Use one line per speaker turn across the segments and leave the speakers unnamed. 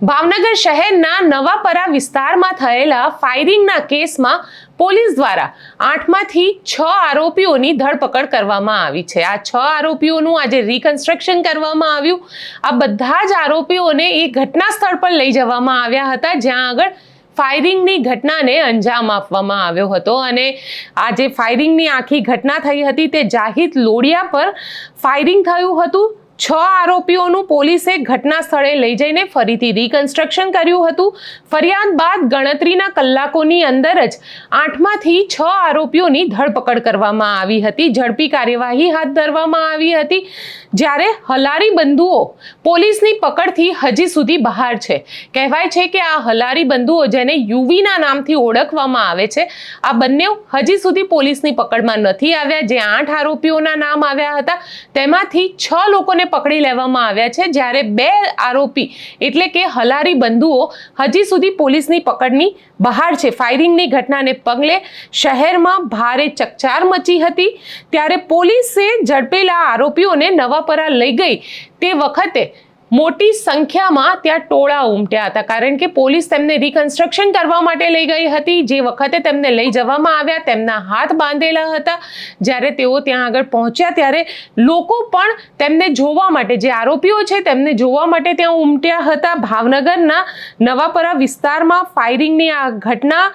ભાવનગર શહેરના નવાપરા વિસ્તારમાં થયેલા ફાયરિંગના કેસમાં પોલીસ દ્વારા 8માંથી 6 આરોપીઓની ધરપકડ કરવામાં આવી છે। આ 6 આરોપીઓનું આજે રિકન્સ્ટ્રક્શન કરવામાં આવ્યું। આ બધા જ આરોપીઓને એ ઘટના સ્થળ પર લઈ જવામાં આવ્યા હતા જ્યાં આગળ ફાયરિંગની ઘટનાને અંજામ આપવામાં આવ્યો હતો અને આ જે ફાયરિંગની આખી ઘટના થઈ હતી તે જાહિદ લોડિયા પર ફાયરિંગ થયું હતું। 6 આરોપીઓનું પોલીસે ઘટના સ્થળે લઈ જઈને ફરીથી રિકન્સ્ટ્રક્શન કર્યું હતું। ફરિયાદ બાદ ગણતરીના કલાકોની અંદર જ 8માંથી 6 આરોપીઓની ધરપકડ કરવામાં આવી હતી। ઝડપી કાર્યવાહી હાથ ધરવામાં આવી હતી જ્યારે હલારી બંધુઓ પોલીસની પકડથી હજી સુધી બહાર છે। કહેવાય છે કે આ હલારી બંધુઓ જેને યુવીના નામથી ઓળખવામાં આવે છે આ બંને હજી સુધી પોલીસની પકડમાં નથી આવ્યા। જે 8 આરોપીઓના નામ આવ્યા હતા તેમાંથી 6 લોકોને પકડી લેવામાં આવ્યા છે જ્યારે 2 આરોપી એટલે કે હલારી બંધુઓ હજી સુધી પોલીસની પકડની બહાર છે। ફાયરિંગની ઘટનાને પગલે શહેરમાં ભારે ચકચાર મચી હતી ત્યારે પોલીસે ઝડપેલા આરોપીઓને નવાપરા લઈ ગઈ તે વખતે મોટી સંખ્યામાં ત્યાં ટોળા ઉમટ્યા હતા કારણ કે પોલીસ તેમને રિકન્સ્ટ્રક્શન કરવા માટે લઈ ગઈ હતી। જે વખતે તેમને લઈ જવામાં આવ્યા તેમના હાથ બાંધેલા હતા। જ્યારે તેઓ ત્યાં આગળ પહોંચ્યા ત્યારે લોકો પણ તેમને જોવા માટે જે આરોપીઓ છે તેમને જોવા માટે ત્યાં ઉમટ્યા હતા। ભાવનગરના નવાપરા વિસ્તારમાં ફાયરિંગની આ ઘટના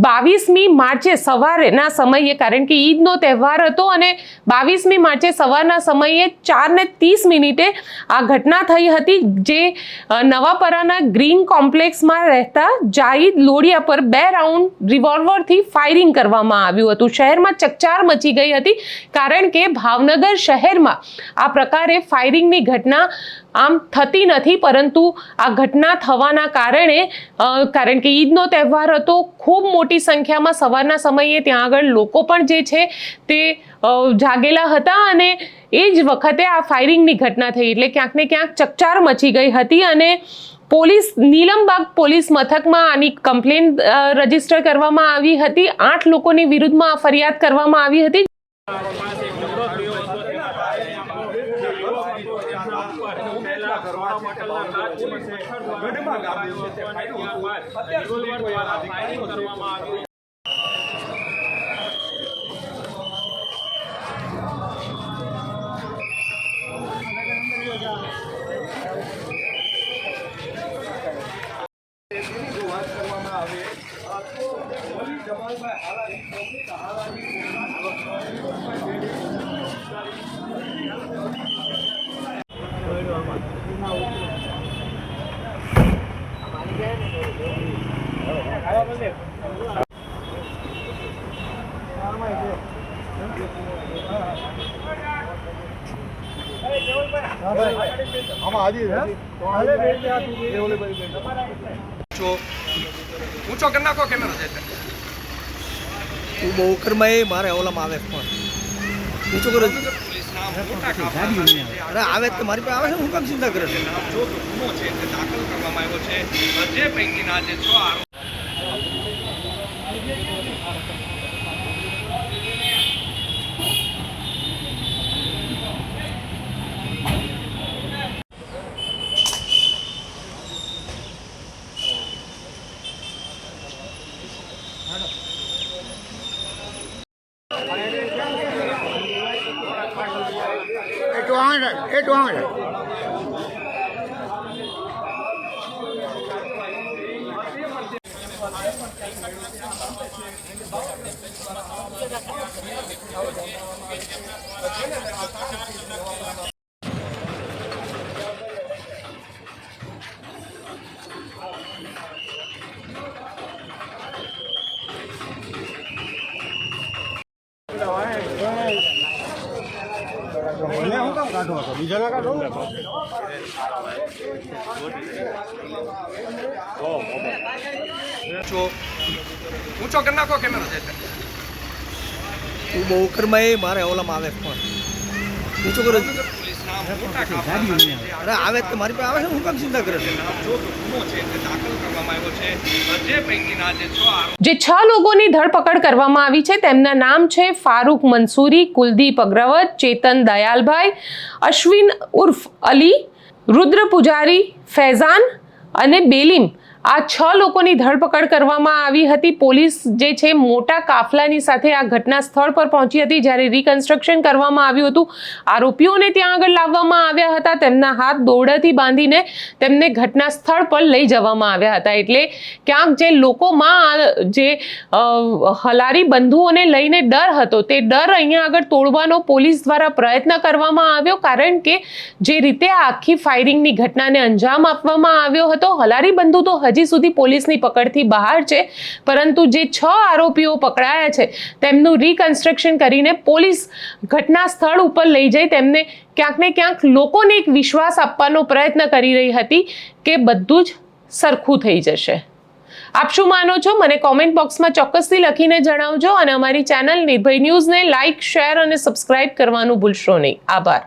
22મી માર્ચે સવારના સમયે કારણ કે ઈદનો તહેવાર હતો અને 22મી માર્ચે સવારના સમયે 4:30 આ ઘટના થઈ હતી જે નવાપરાના ગ્રીન કોમ્પ્લેક્સમાં રહેતા જાહિદ લોડિયા પર 2 રાઉન્ડ રિવોલ્વરથી ફાયરિંગ કરવામાં આવ્યું હતું। શહેરમાં ચકચાર મચી ગઈ હતી કારણ કે ભાવનગર શહેરમાં આ પ્રકારે ફાયરિંગની ઘટના આમ થતી નથી પરંતુ આ ઘટના થવાના કારણે કારણ કે ઈદનો તહેવાર હતો ખૂબ મોટી સંખ્યામાં સવારના સમયે ત્યાં આગળ લોકો પણ જે છે તે જાગેલા હતા અને એ જ વખતે આ ફાયરિંગની ઘટના થઈ એટલે ક્યાંક ને ક્યાંક ચકચાર મચી ગઈ હતી અને પોલીસ નીલમબાગ પોલીસ મથકમાં આની કમ્પ્લેન રજીસ્ટર કરવામાં આવી હતી। 8 લોકોની વિરુદ્ધમાં આ ફરિયાદ કરવામાં આવી હતી।
ऊंचो करना को कैमरा देते
तू बहू कर मैं मारे ओला में आवे फोन ऊंचो करो
पुलिस ना मोटा काफला
अरे आवे तो मारी पे आवे હું કામ ચિંતા કરે છે
जो गुनो છે તે દાખલ કરવામાં આવ્યો છે। જે પૈકીના જે 6 આરોપી ऊंचो करना को कैमरा देते
तू बहू कर मैं मारे ओला में आवे फोन ऊंचो करो
पुलिस ना मोटा काफला
अरे आवे तो मारी पे आवे હું કામ ચિંતા કરે છે
जो गुनो છે તે દાખલ કરવામાં આવ્યો છે। જે પૈકીના જે 6 આરોપી
જે 6 લોકોની ધરપકડ કરવામાં આવી છે તેમના નામ છે ફારૂક મંસૂરી, કુલદીપ અગ્રવત, ચેતન દયાલભાઈ, અશ્વિન ઉર્ફ અલી, रुद्र पुजारी, फैजान અને બેલીમ આ 6 લોકોની ધરપકડ કરવામાં આવી હતી. પોલીસ જે છે મોટા કાફલાની સાથે આ ઘટના સ્થળ પર પહોંચી હતી જ્યારે રિકન્સ્ટ્રક્શન કરવામાં આવ્યું હતું. આરોપીઓને ત્યાં આગળ લાવવામાં આવ્યા હતા. તેમના હાથ દોરડાથી બાંધીને તેમને ઘટના સ્થળ પર લઈ જવામાં આવ્યા હતા. એટલે ક્યાંક જે લોકોમાં જે હલારી બંધુઓને લઈને ડર હતો તે ડર અહીંયા આગળ તોડવાનો પોલીસ દ્વારા પ્રયત્ન કરવામાં આવ્યો, કારણ કે જે રીતે આ આખી ફાયરિંગની ઘટનાને અંજામ આપવામાં આવ્યો હતો, હલારી બંધુ તો હજી સુધી પોલીસની પકડથી બહાર છે, પરંતુ જે 6 આરોપીઓ પકડાયા છે તેમનું રિકન્સ્ટ્રક્શન કરીને પોલીસ ઘટના સ્થળ ઉપર લઈ જઈ તેમને ક્યાંક ને ક્યાંક લોકોને એક વિશ્વાસ આપવાનો પ્રયત્ન કરી રહી હતી કે બધું જ સરખું થઈ જશે. આપ શું માનો છો? મને કોમેન્ટ બોક્સમાં ચોક્કસથી લખીને જણાવજો અને અમારી ચેનલ નિર્ભય ન્યૂઝને લાઇક, શેર અને સબસ્ક્રાઇબ કરવાનું ભૂલશો નહીં. આભાર.